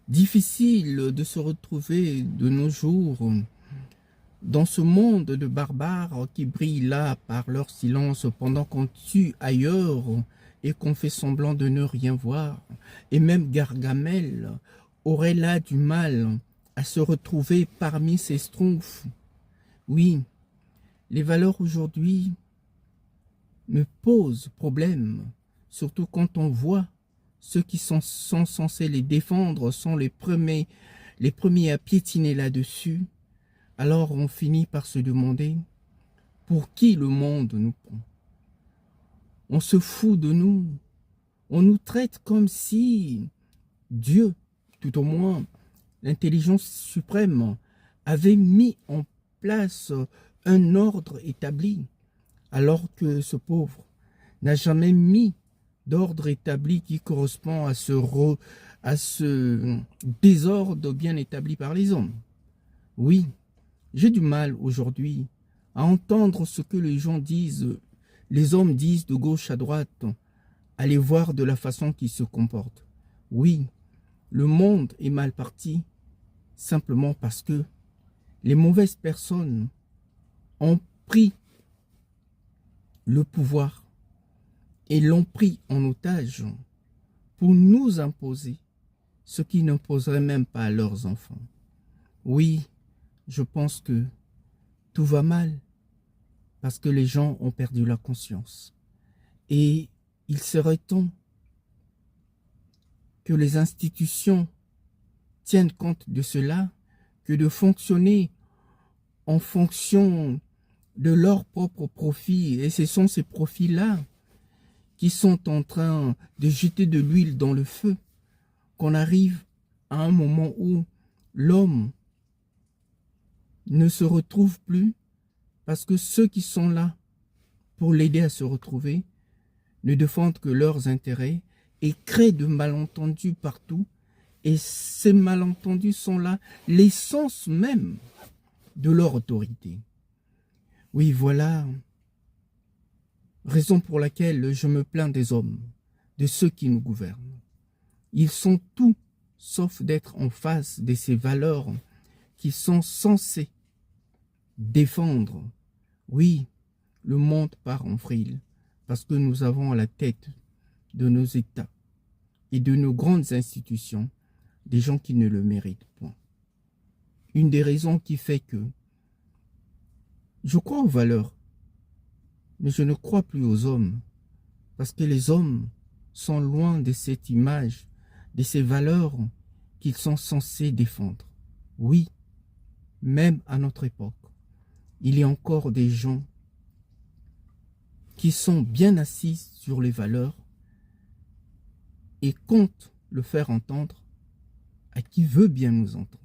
Difficile de se retrouver de nos jours dans ce monde de barbares qui brillent là par leur silence pendant qu'on tue ailleurs et qu'on fait semblant de ne rien voir. Et même Gargamel aurait là du mal à se retrouver parmi ces schtroumpfs. Oui, les valeurs aujourd'hui me posent problème, surtout quand on voit ceux qui sont censés les défendre sont les premiers à piétiner là-dessus. Alors on finit par se demander pour qui le monde nous prend. On se fout de nous. On nous traite comme si Dieu, tout au moins l'intelligence suprême, avait mis en place un ordre établi, alors que ce pauvre n'a jamais mis d'ordre établi qui correspond à ce désordre bien établi par les hommes. Oui, j'ai du mal aujourd'hui à entendre ce que les gens disent, les hommes disent de gauche à droite, à les voir de la façon qu'ils se comportent. Oui, le monde est mal parti simplement parce que les mauvaises personnes ont pris le pouvoir et l'ont pris en otage pour nous imposer ce qu'ils n'imposeraient même pas à leurs enfants. Oui, je pense que tout va mal parce que les gens ont perdu la conscience. Et il serait temps que les institutions tiennent compte de cela, que de fonctionner en fonction de leur propre profit. Et ce sont ces profits-là qui sont en train de jeter de l'huile dans le feu, qu'on arrive à un moment où l'homme ne se retrouve plus parce que ceux qui sont là pour l'aider à se retrouver ne défendent que leurs intérêts et créent de malentendus partout. Et ces malentendus sont là, l'essence même de leur autorité. Oui, voilà raison pour laquelle je me plains des hommes, de ceux qui nous gouvernent. Ils sont tout sauf d'être en face de ces valeurs qui sont censées défendre. Oui, le monde part en vrille parce que nous avons à la tête de nos États et de nos grandes institutions des gens qui ne le méritent point. Une des raisons qui fait que je crois aux valeurs, mais je ne crois plus aux hommes, parce que les hommes sont loin de cette image, de ces valeurs qu'ils sont censés défendre. Oui, même à notre époque, il y a encore des gens qui sont bien assis sur les valeurs et comptent le faire entendre à qui veut bien nous entendre.